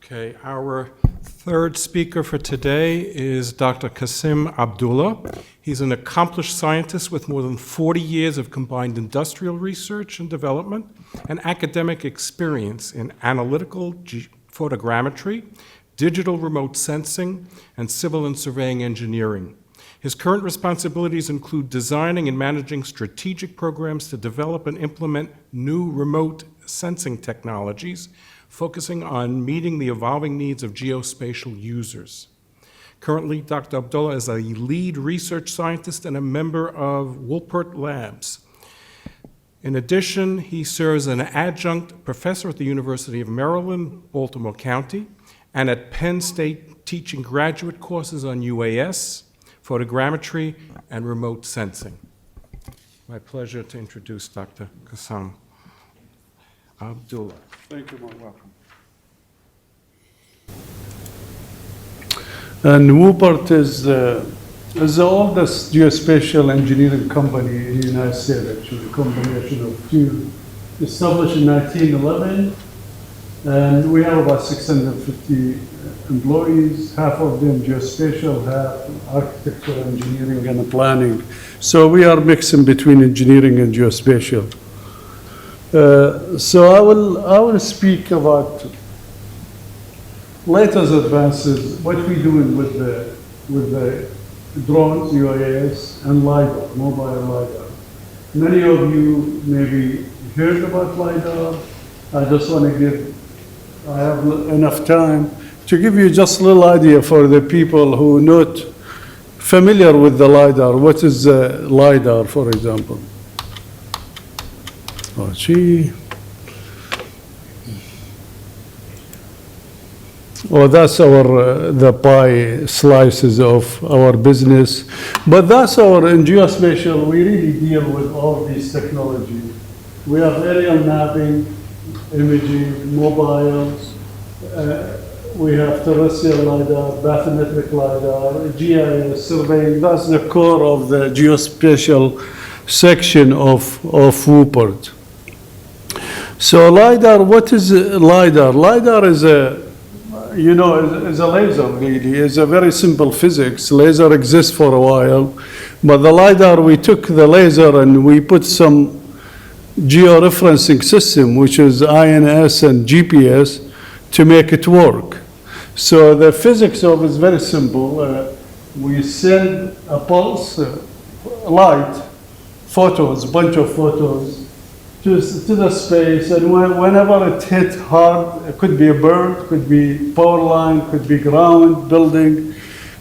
Okay, our third speaker for today is Dr. Qassim Abdullah. He's an accomplished scientist with more than 40 years of combined industrial research and development and academic experience in analytical photogrammetry, digital remote sensing, and civil and surveying engineering. His current responsibilities include designing and managing strategic programs to develop and implement new remote sensing technologies, focusing on meeting the evolving needs of geospatial users. Currently, Dr. Abdullah is a lead research scientist and a member of Woolpert Labs. In addition, he serves as an adjunct professor at the University of Maryland, Baltimore County, and at Penn State, teaching graduate courses on UAS, photogrammetry, and remote sensing. My pleasure to introduce Dr. Qassim Abdullah. Thank you, Mark. Welcome. And Woolpert is the oldest geospatial engineering company in the United States, actually, a combination of two. Established in 1911, and we have about 650 employees, half of them geospatial, half architecture, engineering, and planning. So we are mixing between engineering and geospatial. So I will speak about latest advances, what we're doing with the drones, UAS, and LiDAR, mobile LiDAR. Many of you maybe heard about LiDAR. I just want to give, I have enough time to give you just a little idea for the people who are not familiar with the LiDAR. What is LiDAR, for example? Oh, gee. Well, that's our the pie slices of our business. But that's in geospatial, we really deal with all these technologies. We have aerial mapping, imaging, mobiles. We have terrestrial LiDAR, bathymetric LiDAR, GIS, surveying. That's the core of the geospatial section of Woolpert. So LiDAR, what is LiDAR? LiDAR is is a laser, really. It's a very simple physics. Laser exists for a while, but the LiDAR, we took the laser and we put some georeferencing system, which is INS and GPS, to make it work. So the physics of it is very simple. We send a pulse, light, photos, a bunch of photos, to the space, and whenever it hit hard, it could be a bird, could be power line, could be ground, building.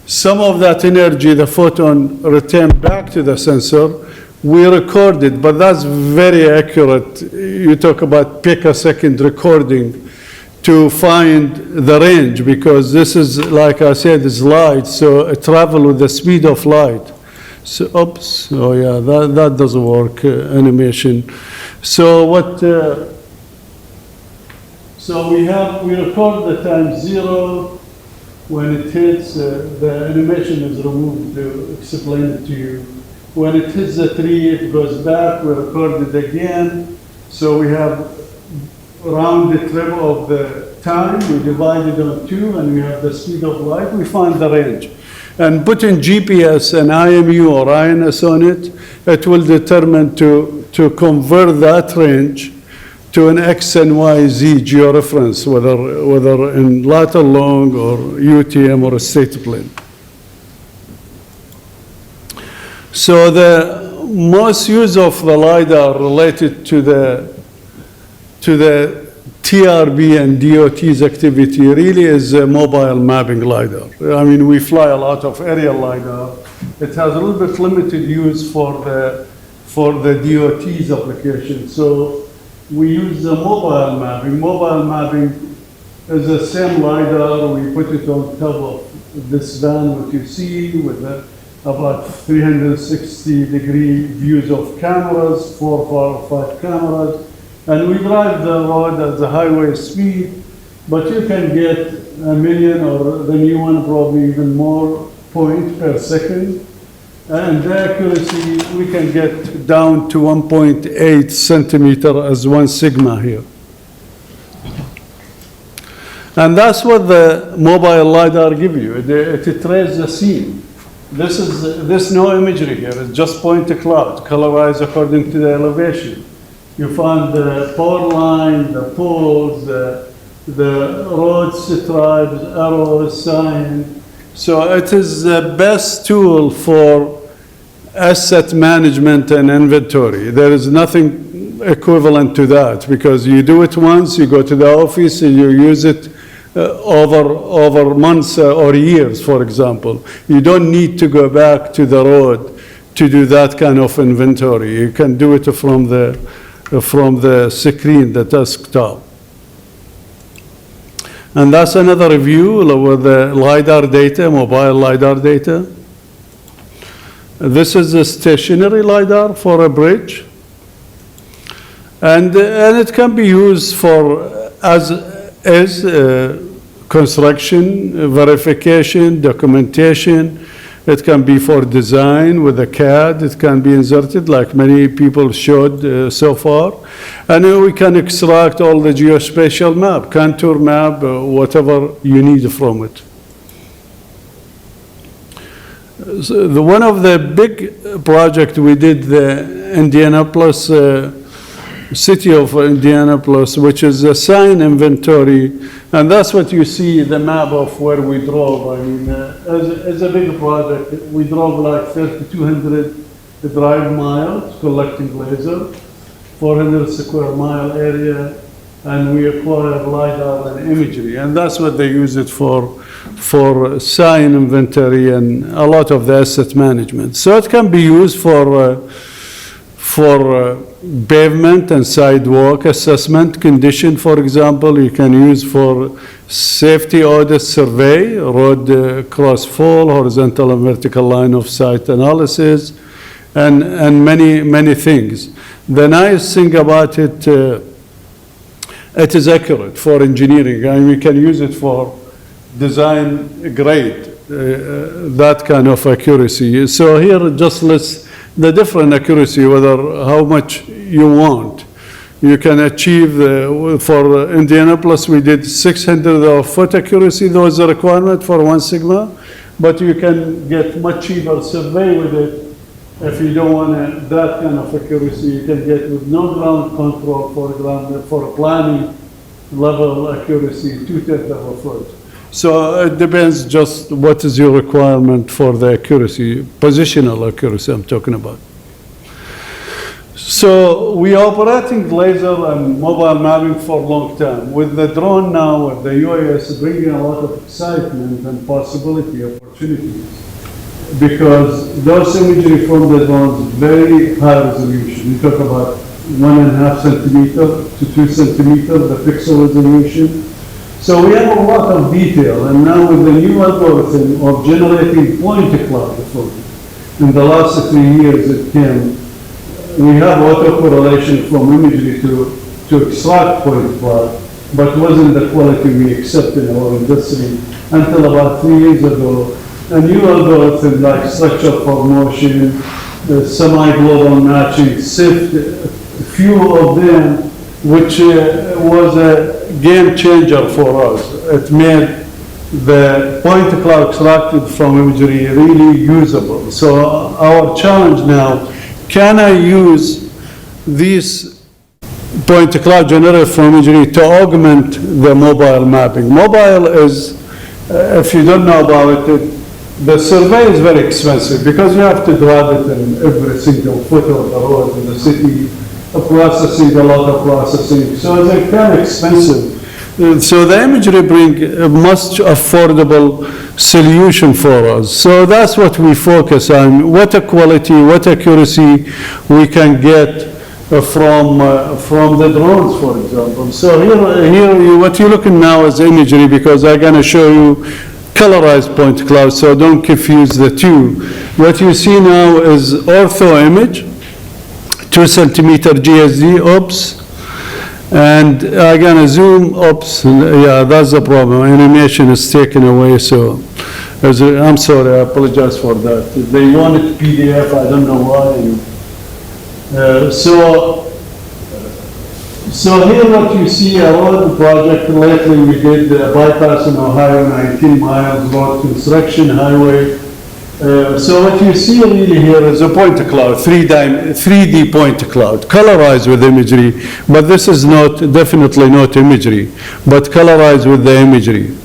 Some of that energy, the photon, returned back to the sensor. We record it, but that's very accurate. You talk about picosecond recording to find the range, because this is, like I said, is light, so it travels with the speed of light. So, oops, oh yeah, that doesn't work, animation. So so we record the time 0. When it hits, the animation is removed to explain it to you. When it hits the 3, it goes back, we record it again. So we have rounded trip of the time, we divide it on 2, and we have the speed of light, we find the range. And putting GPS and IMU or INS on it, it will determine to convert that range to an X and Y, Z georeference, whether in lateral long or UTM or a state plane. So the most use of the LiDAR related to the TRB and DOT's activity really is mobile mapping LiDAR. I mean, we fly a lot of aerial LiDAR. It has a little bit limited use for the DOT's application. So we use the mobile mapping. Mobile mapping is the same LiDAR. We put it on top of this van, what you see, with about 360-degree views of cameras, 4 or 5 cameras. And we drive the road at the highway speed, but you can get 1 million, or the new one probably even more, points per second. And the accuracy, we can get down to 1.8 centimeter as 1 sigma here. And that's what the mobile LiDAR give you. It traces the scene. There's no imagery here. It's just point cloud, colorized according to the elevation. You find the power line, the poles, the roads, stripes, arrows, sign. So it is the best tool for asset management and inventory. There is nothing equivalent to that, because you do it once, you go to the office and you use it over months or years, for example. You don't need to go back to the road to do that kind of inventory. You can do it from the screen, the desktop. And that's another view with the LiDAR data, mobile LiDAR data. This is a stationary LiDAR for a bridge. And it can be used for as construction, verification, documentation. It can be for design with a CAD. It can be inserted like many people showed so far. And we can extract all the geospatial map, contour map, whatever you need from it. So one of the big projects we did, the Indianapolis, city of Indianapolis, which is a sign inventory, and that's what you see, the map of where we drove. I mean, as a big project, we drove like 3,200 drive miles collecting laser, 400 square mile area, and we acquired LiDAR and imagery, and that's what they use it for sign inventory and a lot of the asset management. So it can be used for pavement and sidewalk assessment condition, for example. You can use for safety audit survey, road crossfall, horizontal and vertical line of sight analysis, and many things. The nice thing about it, it is accurate for engineering, and we can use it for design grade, that kind of accuracy. So here just lists the different accuracy, whether how much you want. You can achieve, for Indianapolis, we did 600 foot accuracy. That was a requirement for 1 sigma, but you can get much cheaper survey with it. If you don't want that kind of accuracy, you can get with no ground control, for example, for planning level accuracy, 2/10 of a foot. So it depends just what is your requirement for the accuracy, positional accuracy I'm talking about. So we are operating laser and mobile mapping for a long time. With the drone now, with the UAS bringing a lot of excitement and possibility, opportunities, because those imagery from the drones very high resolution. We talk about 1.5 centimeter to 2 centimeter, the pixel resolution. So we have a lot of detail, and now with the new algorithm of generating point cloud in the last 3 years it came, we have autocorrelation from imagery to extract point cloud, but wasn't the quality we accept in our industry until about 3 years ago. A new algorithm like structure for motion, semi-global matching, SIFT, few of them, which was a game changer for us. It made the point cloud extracted from imagery really usable. So our challenge now, can I use these point cloud generated from imagery to augment the mobile mapping? Mobile is, if you don't know about it, the survey is very expensive because you have to drive it in every single foot of the road in the city, processing, a lot of processing. So it's kind of expensive. So the imagery bring a much affordable solution for us. So that's what we focus on, what a quality, what accuracy we can get from the drones, for example. So here what you're looking now is imagery, because I'm going to show you colorized point cloud, so don't confuse the two. What you see now is ortho image, 2 centimeter GSD, oops. And I'm gonna zoom, oops, yeah, that's the problem. Animation is taken away, so I'm sorry, I apologize for that. They wanted PDF, I don't know why. So here what you see, a road project lately we did bypass in Ohio, 19 miles, road construction, highway. So what you see really here is a point cloud, 3D point cloud, colorized with imagery, but this is definitely not imagery, but colorized with the imagery.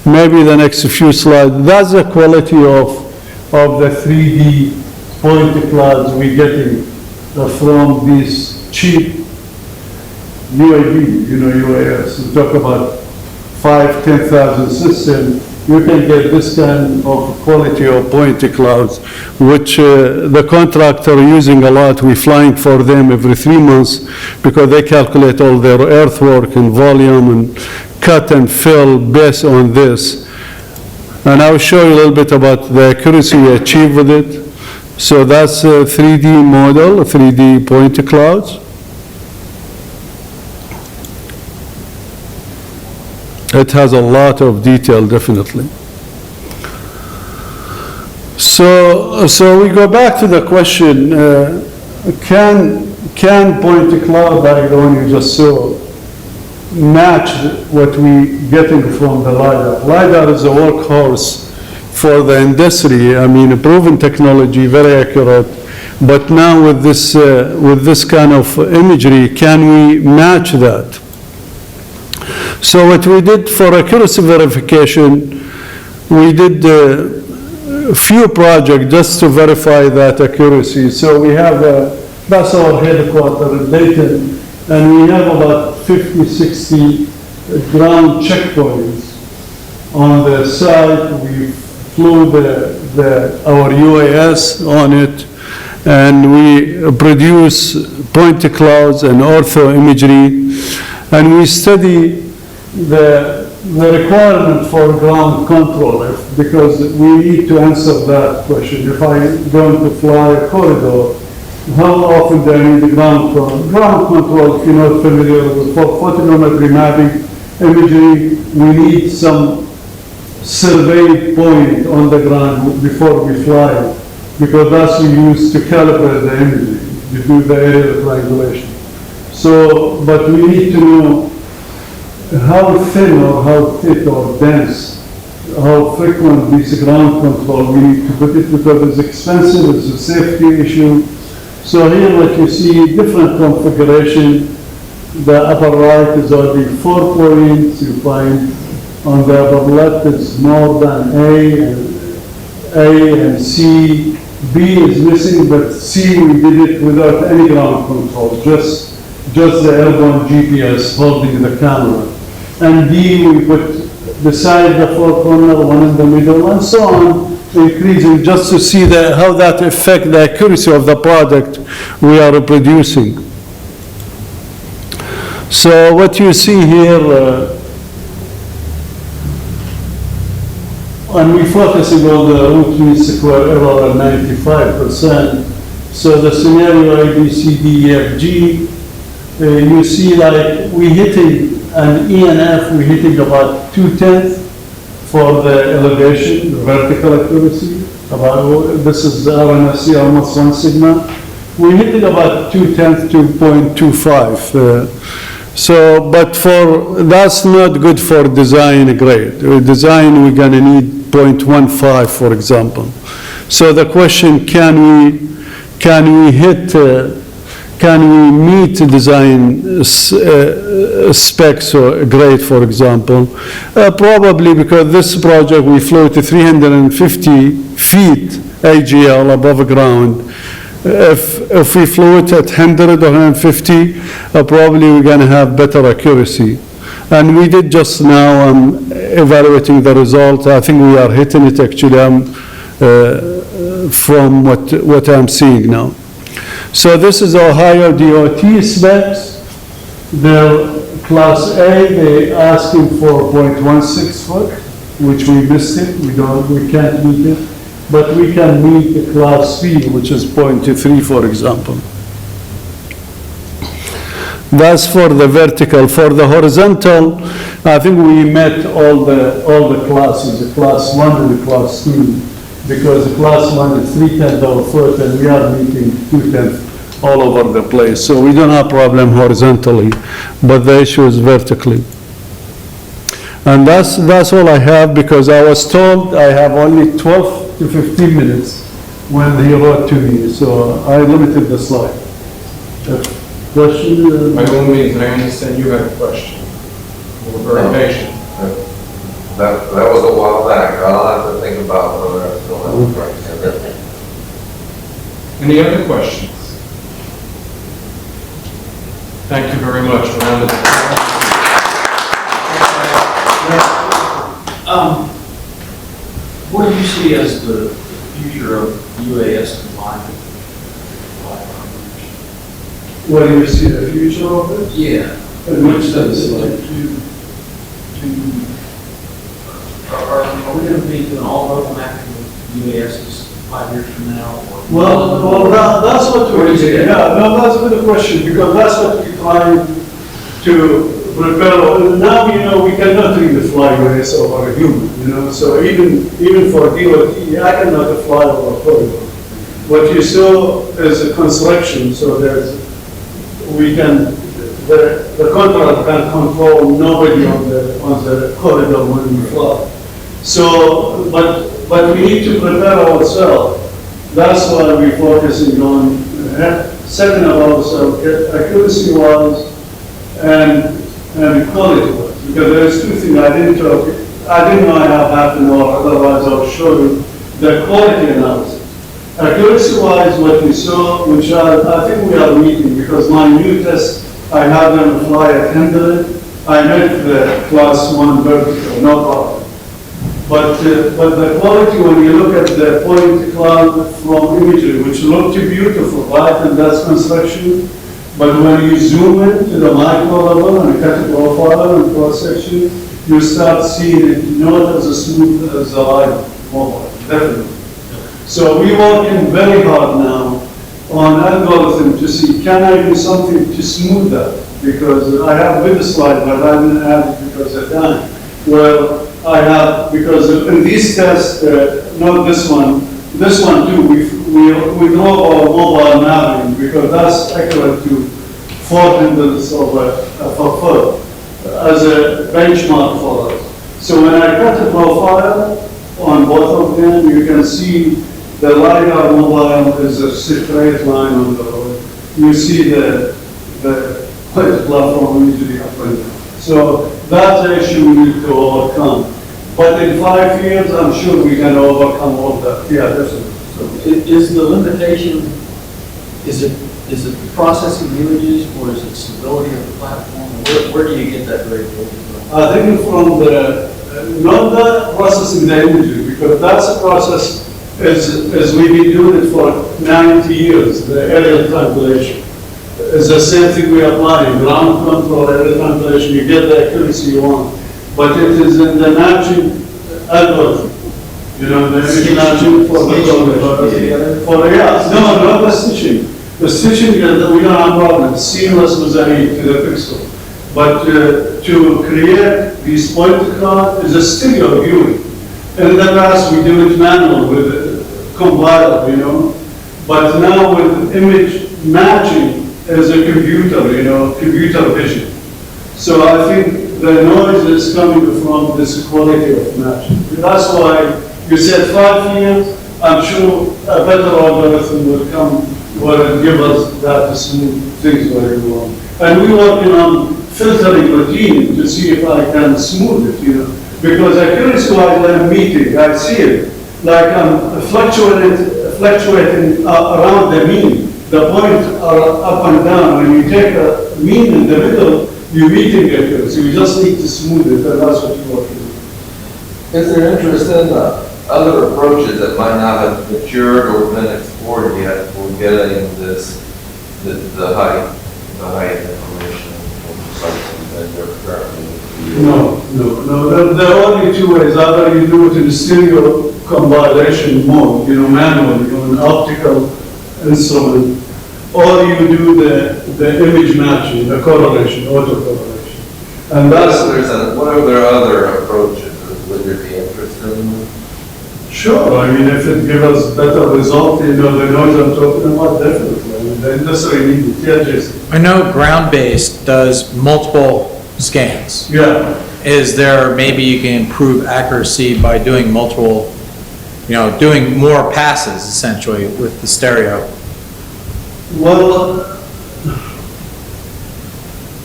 Maybe the next few slides, that's the quality of the 3D point clouds we're getting from these cheap UAV, UAS. We talk about 5,000-10,000 systems. You can get this kind of quality of point clouds, which the contractor using a lot. We're flying for them every 3 months because they calculate all their earthwork and volume and cut and fill based on this. And I'll show you a little bit about the accuracy we achieve with it. So that's a 3D model, 3D point clouds. It has a lot of detail, definitely. So we go back to the question, can point cloud, like the one you just saw, match what we getting from the LiDAR? LiDAR is a workhorse for the industry. I mean, a proven technology, very accurate. But now with this kind of imagery, can we match that? So what we did for accuracy verification, we did a few projects just to verify that accuracy. So we have, that's our headquarters in Dayton, and we have about 50, 60 ground checkpoints on the site. We flew our UAS on it, and we produce point clouds and ortho imagery, and we study the requirement for ground control, because we need to answer that question. If I'm going to fly a corridor, how often do I need the ground control? Ground control, if you're not familiar with photogrammetry mapping imagery, we need some survey point on the ground before we fly, because that's we use to calibrate the imagery, to do the aerial triangulation. So, but we need to know how thin or how thick or dense, how frequent this ground control we need to put it, because it's expensive, it's a safety issue. So here what you see, different configuration. The upper right is only 4 points. You find on the upper left is more than A and C. B is missing, but C we did it without any ground control, just the airborne GPS holding the camera. And D, we put beside the 4 corner, one in the middle, and so on, increasing just to see how that affects the accuracy of the product we are producing. So what you see here, and we're focusing on the root mean square error at 95%. So the scenario A, B, C, D, E, F, G, you see like we hitting an E and F, we're hitting about 2/10 for the elevation, the vertical accuracy. This is the RNSC, almost 1 sigma. We're hitting about 2/10, 2.25. So, but that's not good for design grade. Design, we're gonna need 0.15, for example. So the question, can we meet design specs or grade, for example? Probably, because this project we flew to 350 feet AGL above ground. If we flew it at 100 or 150, probably we're going to have better accuracy. And we did just now, evaluating the result. I think we are hitting it actually from what I'm seeing now. So this is Ohio DOT specs. They're class A, they're asking for 0.16 foot, which we missed it, we can't meet it. But we can meet the class B, which is 0.23, for example. That's for the vertical. For the horizontal, I think we met all the classes, the class 1 and the class 2, because the class 1 is 3/10 of a foot, and we are meeting 2/10 all over the place. So we don't have problem horizontally, but the issue is vertically. And that's all I have, because I was told I have only 12 to 15 minutes when he wrote to me, so I limited the slide. Question? By all means, I understand you have a question. We're very patient. That was a while back. I'll have to think about whether I still have a question. Any other questions? Thank you very much. Round of applause. What do you see as the future of UAS combined? What do you see the future of it? Yeah. In which sense? Are we going to be doing all local mapping with UASs 5 years from now? Well, that's what Where we're is it? Yeah, no, that's a good question, because that's what we're trying to prepare. Now, we cannot really fly UAS over a human, so even for DOT, I cannot fly over a corridor. What you saw is a construction, so the contractor can control nobody on the corridor when we fly. So, but we need to prepare ourselves. That's why we're focusing on setting up ourselves accuracy-wise and quality-wise. Because there's two things I didn't know I have half an hour, otherwise I'll show you the quality analysis. Accuracy-wise, what we saw, which I think we are meeting, because my new test, I had them fly at Yedlin. I met the class 1 vertical, no problem. But the quality, when you look at the point cloud from imagery, which looked beautiful, right, and that's construction, but when you zoom in to the micro level and cut it profile and cross section, you start seeing it not as smooth as the live mobile, definitely. So we're working very hard now on algorithm to see, can I do something to smooth that? Because I have with the slide, but I didn't add it because of time. Well, I have, because in these tests, not this one too, we draw our mobile mapping because that's accurate to 4 hundredths of a foot as a benchmark for us. So when I cut the profile on both of them, you can see the LiDAR mobile is a straight line on the road. You see the platform usually up and down. So that's the issue we need to overcome. But in 5 years, I'm sure we can overcome all that. Yeah, definitely. So Is the limitation, is it the processing of images, or is it stability of the platform? Where do you get that variability from? I think from not the processing the images, because that's a process as we've been doing it for 90 years, the aerial triangulation. It's the same thing we apply in ground control, aerial triangulation, you get the accuracy you want. But it is in the matching algorithm. The image matching for not the stitching. The stitching, we don't have problem, seamless with any to the pixel. But to create this point cloud is a stereo viewing. In the past, we do it manual with compiler, But now with image matching is a computer, computer vision. So I think the noise is coming from this quality of matching. That's why you said 5 years, I'm sure a better algorithm will come will give us that to smooth things very well. And we're working on filtering routine to see if I can smooth it, Because accuracy-wise, when I'm meeting, I see it. Like I'm fluctuating around the mean. The points are up and down. When you take a mean in the middle, you're meeting accuracy. You just need to smooth it, and that's what you're working on. Is there interest in other approaches that might not have matured or been explored yet for getting the height information that they're currently using? No. There are only two ways. Either you do it in stereo compilation mode, manually, an optical instrument, or you do the image matching, the correlation, auto-correlation. And what are there other approaches? Would there be interest in them? Sure, if it gives us better result, the noise I'm talking about, definitely. the industry needs it. Yeah, Jason. I know ground-based does multiple scans. Yeah. Is there, maybe you can improve accuracy by doing multiple, doing more passes essentially with the stereo? Well,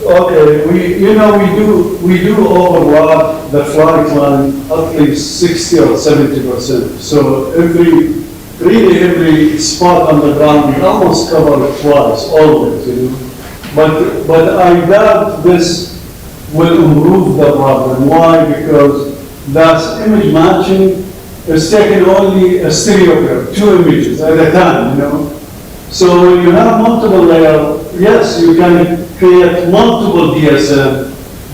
okay, we do overlap the flight line at least 60 or 70%. So every spot on the ground, we almost cover it twice, always, But I doubt this will improve the problem. Why? Because that's image matching is taking only a stereo pair, 2 images at a time, So when you have multiple layers, yes, you can create multiple DSM,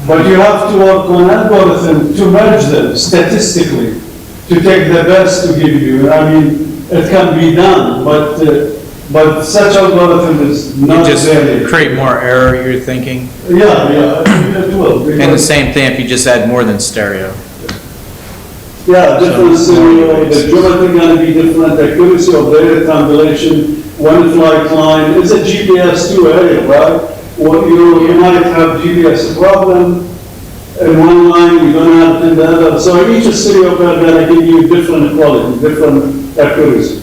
but you have to work on algorithm to merge them statistically, to take the best to give you. I mean, it can be done, but such algorithm is You not just very. create more error, you're thinking? Yeah, it will. And the because- same thing if you just add more than stereo. Yeah, different scenario, the geometry gonna be different, accuracy of data tabulation, one flight line, it's a GPS too area, right? Or you might have GPS problem in one line, you don't have it in the other, so each stereo pair gonna give you different quality, different accuracy.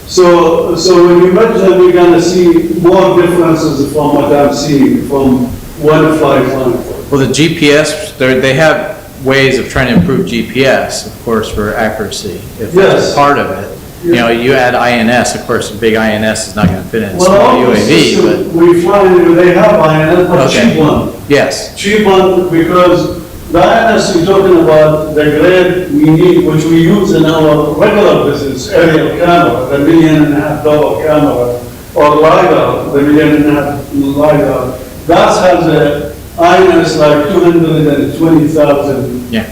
So when you merge them, you're gonna see more differences from what I'm seeing from one flight line. Well, the GPS, they have ways of trying to improve GPS, of course, for accuracy. If that's Yes. part of it. You add INS, of course, a big INS is not going to fit in a Well, small all the UAV, but, systems we fly, they have INS, but Okay. cheap one. yes. Cheap one because the INS you're talking about, the grade we need, which we use in our regular business, aerial camera, the $1.5 million camera, or LiDAR, the $1.5 million LiDAR, that has a INS like $220,000. Yeah.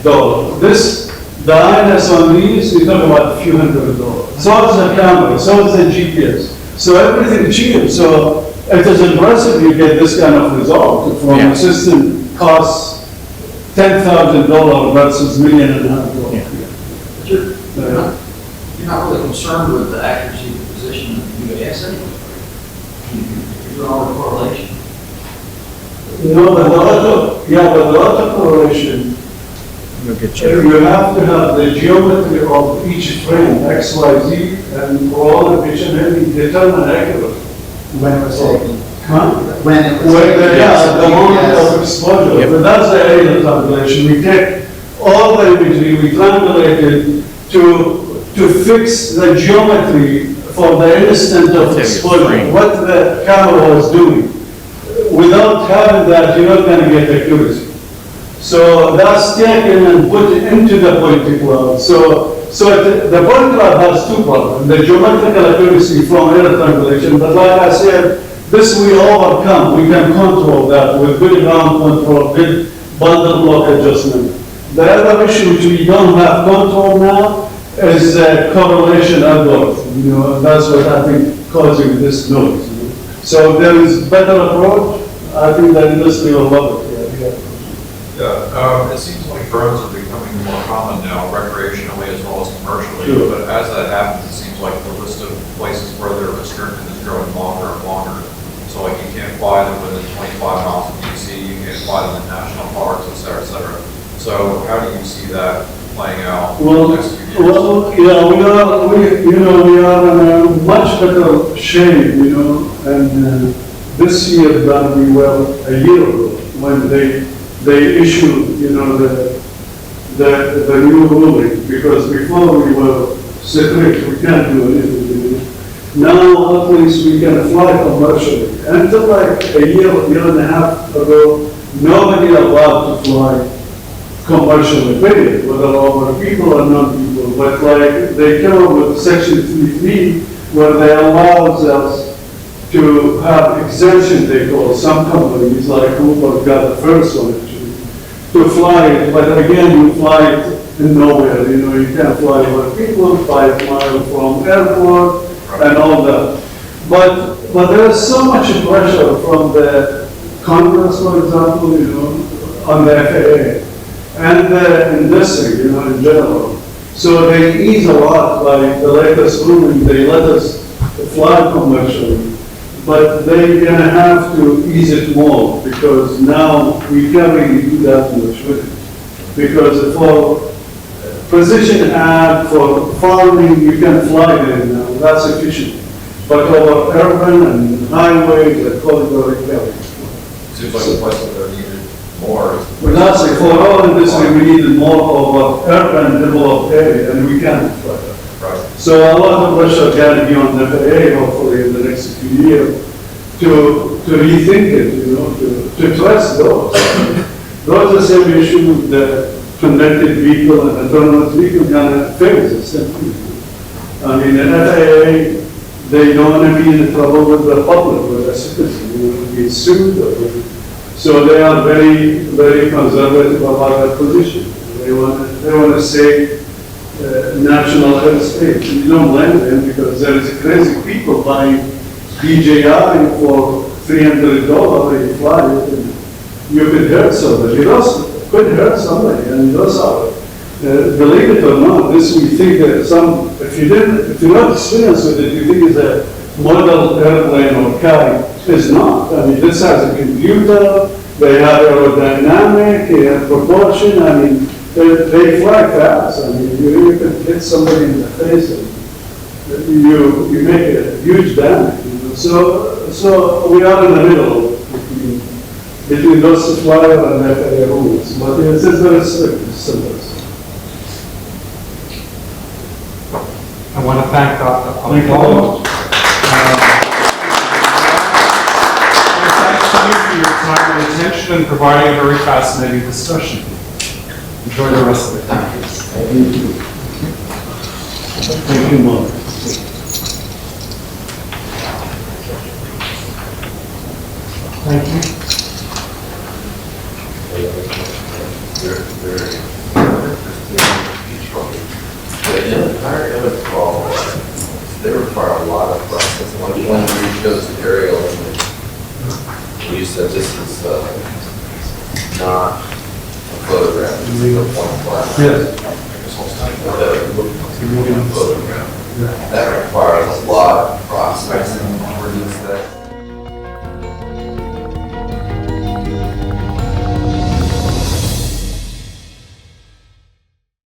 The INS on these, you're talking about a few $100s. So is the camera, so is the GPS. So everything cheap, so it is impressive you get this kind of result from Yeah. a system costs $10,000 versus $1.5 million. Yeah. But you're not really concerned with the accuracy of the position of the UAS anyway. You're doing all the correlation. No, but the other correlation, You'll get you. you have to have the geometry of each frame, X, Y, Z, and all of each and every determine accurately. When it was taken. Huh? When it was Well, taken. yeah, the moment Yes. of exposure, Yep. but that's the aerial tabulation. We take all the imagery, we triangulate it to fix the geometry for the instant of Take a exposure, frame. what the camera was doing. Without having that, you're not gonna get accuracy. So that's taken and put into the point cloud. So the point cloud has two problems, the geometrical accuracy from air triangulation, but like I said, this we overcome, we can control that with good ground control, good bundle block adjustment. The other issue which we don't have control now is correlation algorithm, that's what I think causing this noise. So there is better approach, I think the industry will love it. Yeah, it seems like drones are becoming more common now, recreationally as well as commercially. Sure. But as that happens, it seems like the list of places where they're restricted is growing longer and longer. So like you can't fly them within 25 miles of DC, you can't fly them in national parks, et cetera, et cetera. So how do you see that playing out in Well, the next few years? yeah, we are in a much better shape, and this year than we were a year ago when they issued, the new ruling, because before we were secret, we can't do anything. Now at least we can fly commercially. Until like a year and a half ago, nobody allowed to fly commercially, period, whether over people or non-people. But like they came up with Section 3.3 where they allow us to have exemption, they call some companies like Woolpert got the first one actually, to fly it, but again, you fly it in nowhere, you can't fly over people, 5 miles from airport and all that. But there is so much pressure from the Congress, for example, on the FAA and the industry, in general. So they ease a lot by the latest ruling, they let us fly commercially. but they're gonna have to ease it more, because now we can't really do that much with it. Because for precision ag, for farming, you can fly there now, that's efficient. But over urban and highways, the corridor carry. Seems like the places that are needed more. But that's it, for all industry, we need more of an urban developed area, and we can't fly that. Right. So a lot of pressure can be on the FAA, hopefully in the next few years, to rethink it, you know, to trust those. Those are the same issue with the connected vehicle and autonomous vehicle gonna face the same thing. I mean, the FAA, they don't want to be in trouble with the public, with the citizens, you know, be sued. So they are very, very conservative about their position. They want to say national airspace. You don't blame them, because there is crazy people buying DJI for $300, they fly it, and you could hurt somebody. Those could hurt somebody, and those are, believe it or not, this we think that if you're not experienced with it, you think it's a model airplane or kite. It's not. I mean, this has a computer, they have aerodynamic, they have proportion, I mean, they fly fast. I mean, you can hit somebody in the face and you make a huge damage. You know? So we are in the middle between those flyer and FAA rules. But it's very strict, it's simple. I want to thank Dr. Thank you. Abdullah. Thanks to you for your time and attention and providing a very fascinating discussion. Enjoy the rest of the conference. Thank you, Mark. Thank you. The entire image call, they require a lot of process. When you showed us the aerial image, you said this is not a photograph, it's a point cloud. Yes. Photograph. That requires a lot of processing.